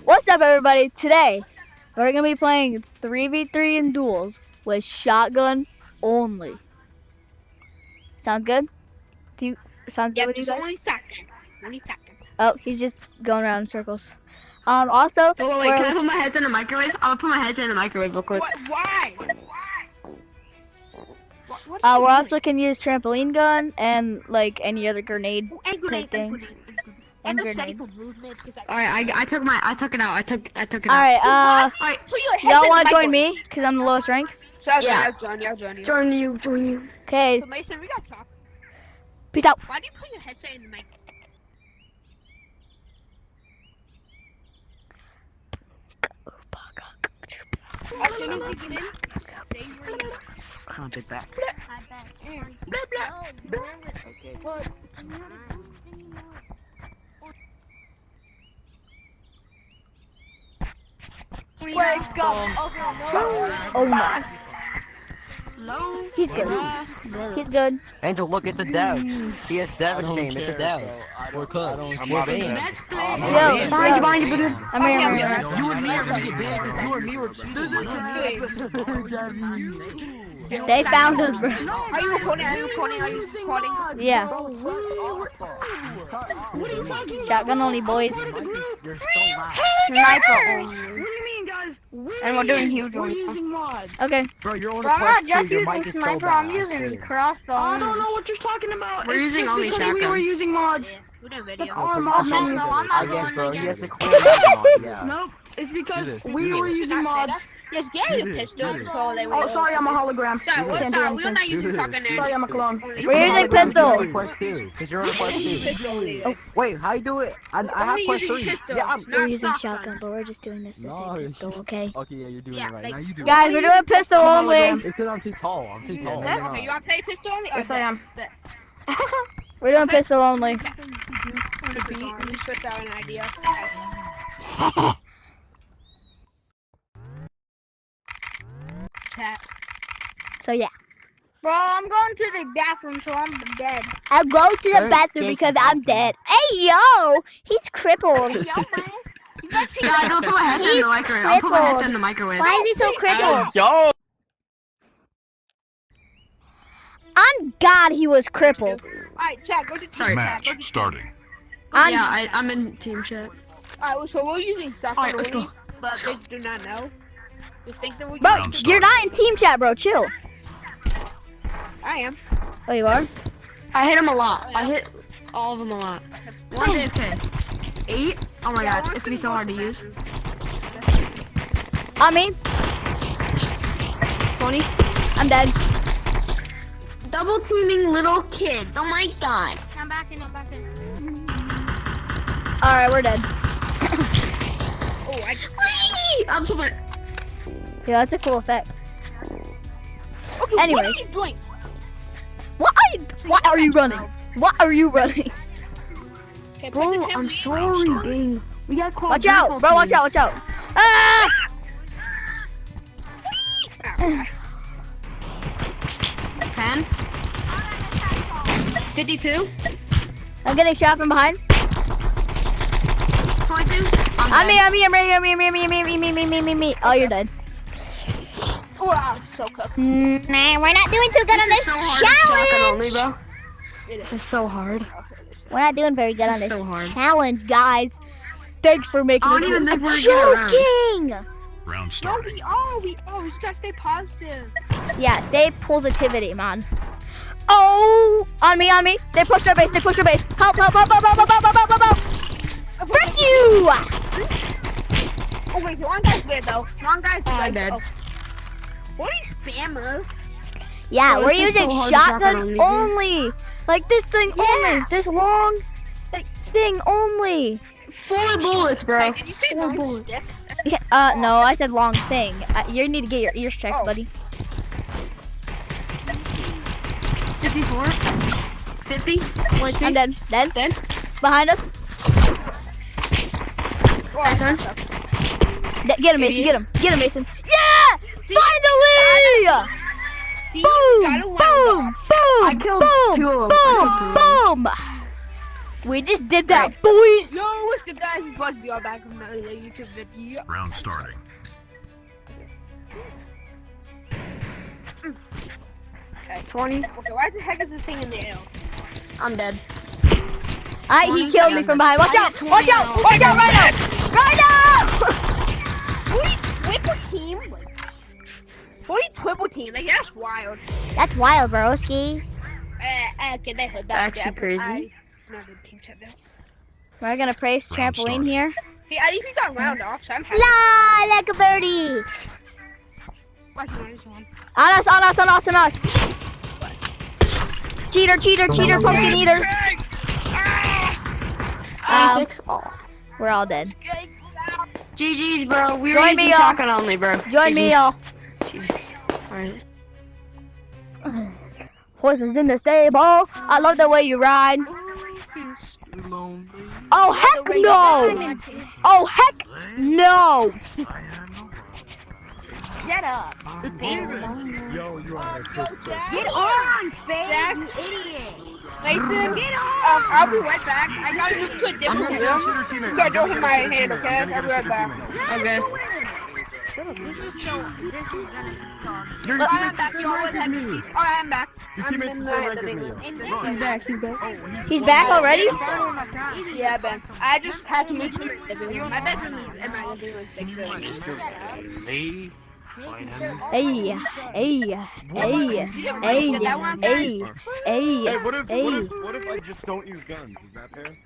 What's up, everybody? Today, we're gonna be playing 3v3 in duels with shotgun only. Sounds good? Sounds good with you guys? Only second. Oh, he's just going around in circles. Also, Oh, wait, can I put my heads in the microwave? I'll put my heads in the microwave real quick. Why? we're also can use trampoline gun and like any other grenade type thing. And grenade. Alright, I took it out. I took it out. Alright, y'all wanna join me? Cause I'm the lowest rank? Yeah. I'll Join you. Okay, So Mason, we got talk. peace out. Why do you put your headset in the mic? As soon as you get in, stay where you are. Can't take back. Wake up! Oh my. Hello? He's good. He's good. Angel, look, it's a dev. He has Dev's name. It's a dev. We're cooked. We're banned. Let's play. Yo, Behind you, buddy. I'm here. You and me are gonna get banned because you and me were cheating. They found us, bro. Are you recording? Yeah. What are you talking about? Shotgun only, boys. You're so loud. Sniper What only. do you mean, guys? And we're doing huge We're ones. using mods. Okay. Bro, you're on Well, I'm not just Your mic using is so sniper, bad. I'm using crossbow. I don't know what you're talking about. We're It's using just only because We shotgun. were using mods. We're doing That's video. all our mods. No, I'm I not guess, going bro. He again. has to clear that mod. Yeah. Nope. It's because Do this. we Do were this. using mods. Yes, get your Do this. pistol. Do this. Oh, sorry, I'm a hologram. Sorry, Can't do we're anything. not using shotgun there. Sorry, I'm a clone. We're using You're on pistol. quest 2. Because you're on quest 2. Pistol. Oh, wait, how you do it? I have Only quest using 3. pistol. Yeah, I'm... We're using Shotgun. shotgun, but we're just doing this to No, say pistol, okay? Okay, yeah, you're doing Yeah, it right. like- Now you do it. Guys, we're doing pistol only. It's because I'm too tall. I'm too tall. Okay, you want to play pistol only? Yes, I am. We're doing pistol only. Let me switch out an idea. Chat. So yeah. Bro, I'm going to the bathroom, so I'm dead. I'll go to the bathroom because I'm dead. Hey, yo! He's crippled. Yo, man. You guys see Guys, I'll put my heads in the microwave. I'll put my heads in the microwave. Why is he so crippled? Yo! On God, he was crippled. Alright, chat, go to team Sorry. chat. Go Match to starting. On Yeah, I'm in team chat. Alright, so we're using shotgun Alright, let's only, go. but they do not know. You think that we Bro, Round you're start. not in team chat, bro. Chill. I am. Oh, you are? I hit him a lot. I hit all of them a lot. One's AFK. 8? Oh my god, it's gonna be so hard to use. On me. 20? I'm dead. Double teaming little kids. Oh my god. I'm back in. Alright, we're dead. Oh, Whee! I'm so bad. Yeah, that's a cool effect. Okay, Anyway. what are you doing? What are you running? What are you running? Okay, put the Bro, I'm trampoline- sorry, dang. We got called. Watch out, bro. Watch out. Watch out. Ah! 10. 52. I'm getting shot from behind. 22. On me. I'm right here. Me. Oh, you're dead. Wow, so cooked. Nah, we're not doing too good on This this is so hard. Shotgun challenge. only, bro. It This is. is so hard. We're not doing very good This on is this so hard. challenge, guys. Thanks for making I it. don't even think we're gonna get joking. Round No, starting. we just gotta stay positive. Yeah, stay positivity, man. Oh, on me. They pushed our base. Help. Frick you! Oh wait, one guy's dead though. One guy's I'm dead. dead. Oh. What are these spammers? Yeah, Bro, we're this is so using hard to shotgun shotgun only. Like this thing only. Yeah. This long thing only. 4 bullets, bro. Hey, did you say 4 long bullets. stick? Yeah, no, I said long thing. You need to get your ears checked, Oh. buddy. 64. 50. One I'm dead. Dead. Dead. Behind us. Say son. Get him, Mason. Idiot. Get him, Mason. Yeah! Finally! See, Boom! gotta win, Boom! though. Boom! I killed boom! 2 of them. I killed 2 of them. Boom! Boom! We just did that, boys. Yo, what's good, guys? It's Buzz. We are back from another YouTube video. Round starting. Okay, 20. Okay, why the heck is this thing in the air? I'm dead. He killed me from behind. Watch out! Watch out! Watch out! Right now! Triple team? What triple team? Like, that's wild. That's wild, broski. Okay, they heard that. Actually crazy. Not a team chat now. We're gonna place Round trampoline started. here. Hey, at least we got round off, so I'm happy. La, like a birdie. Watch one. On us. Cheater, pumpkin eater. 26. Oh. We're all dead. GG's, bro. We Join were me, using y'all. shotgun only, bro. Join me, GG's. y'all. Jesus. Alright. Horses in the stable. I love the way you ride. Oh heck no! Oh heck no! Shut up. Yo, you are Get on, Spade, you idiot. Mason, get on. I'll be right back. I gotta move to a different room. So I don't hit my hand, okay? I'll be right back. Okay. Your I'm teammate's back. sitting You right always have next to these. me. Alright, I'm back. Your I'm teammate's in sitting the right next to me. He's back. He's back already? Yeah, Ben. I just had to move to my living room. My bedroom is in my living room. Hey. Hey, what if I just don't use guns? Is that fair?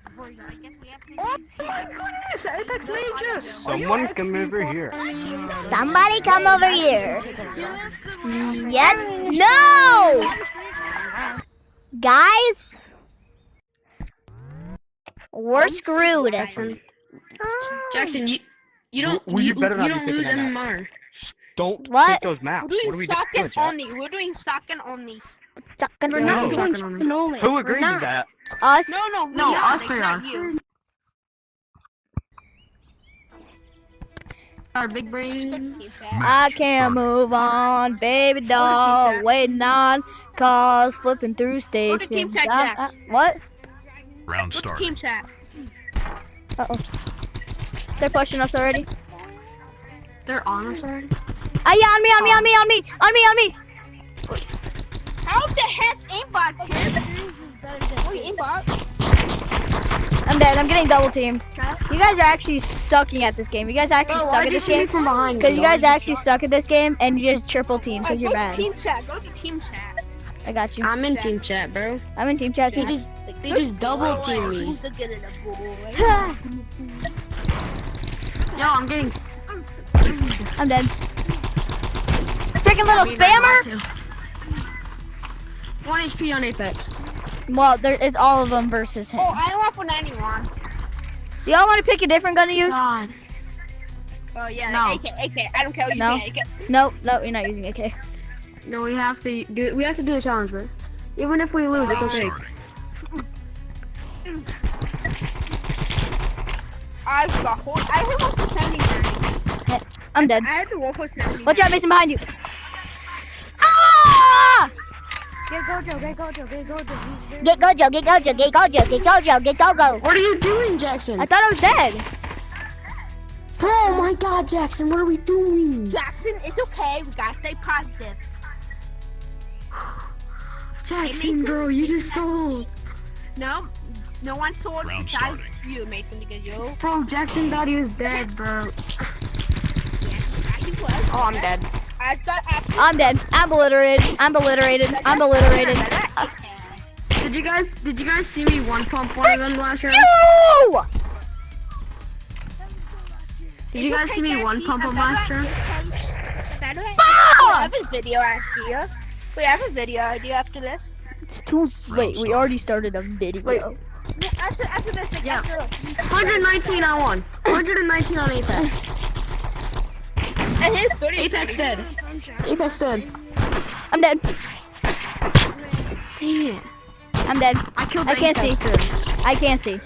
Someone come over here. Somebody come over here. Yes? No! Guys? We're screwed. Jackson, you don't Well, you better not you be don't lose picking that MMR. Don't What? take those maps. We're What are doing we socket doing, Jack? only. We're doing socket only. Sucking We're on not No. doing shotgun only. Who agreed to that? us. No, No, we us are, three not are. you. Our big brains. I can't move on, baby doll, waiting on cars, flipping through Go to team stations. chat, Jack. What? Round Go to start. team chat. Uh-oh. They're pushing us already. They're on us already. Yeah, on me. How the heck aimbot, kid? Wait, aimbot? I'm dead. I'm getting double teamed. You guys are actually sucking at this game. You guys actually Bro, suck why at did this you shoot me game. from behind? Because you guys actually suck at this game and you just triple team because you're Go to bad. team chat. Go to team chat. I got you. I'm in team chat, bro. I'm in team chat too. They just double team me. Who's the good of the boy? Yo, I'm getting. I'm dead. Freaking little spammer! 1 HP on Apex. Well, it's all of them versus him. Oh, I don't want for 91. Do y'all want to pick a different gun to use? God. Oh, yeah, No. AK. I don't care what you No. think. No, you're not using AK. No, we have to do. We have to do the challenge, bro. Even if we lose, it's Round okay. starting. I have one for 79. I'm dead. I had the one for 79. Watch out, Mason, behind you. Ah! Get Gojo. Get Gojo. What are you doing, Jackson? I thought I was dead. Oh my God, Jackson, what are we doing? Jackson, it's okay. We gotta stay positive. Jackson, bro, you just sold. No one told Round besides starting. you, Mason, because you. Bro, Jackson thought he was dead, bro. Oh, I'm dead. I got after. I'm dead. I'm obliterated. Did you guys see me one pump one of them last round? You! Did you guys see me one pump them last round? I have a video idea. Wait, I have a video idea after this. It's too late. We already started a video. Wait. After this, like, Yeah. after 119 on one. 119 on Apex. and his 30. Apex dead. Apex dead. I'm dead. Dang it. I'm dead. I killed I can't Apex see. Dead. I can't see.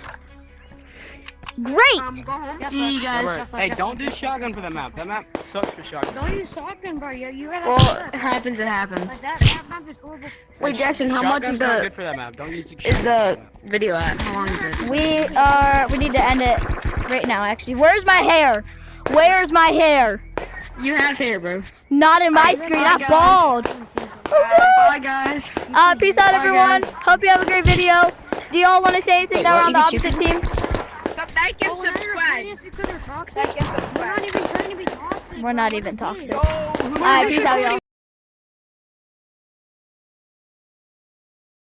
Great. Go home. See you guys. Alright, hey, don't do shotgun for the map. That map sucks for shotgun. Don't use shotgun, bro. You gotta. Well, it happens, it Like happens. that map is horrible. Wait, Jackson, how much is Shotgun's not the good for that map. Don't use is the video at? How long is it? We need to end it right now, actually. Where's my hair? Where's my hair? You have hair, bro. Not in my Alright, screen, bye, I'm guys. bald. Bye, guys. Peace out, Bye, everyone. guys. Hope you have a great video. Do you all want to say anything Wait, now what? on the You get opposite team? So like and Oh, now you're subscribe. this because they're toxic. Like and We're not subscribe. even trying to be toxic. We're bro. not What even is toxic. this? Peace out, y'all.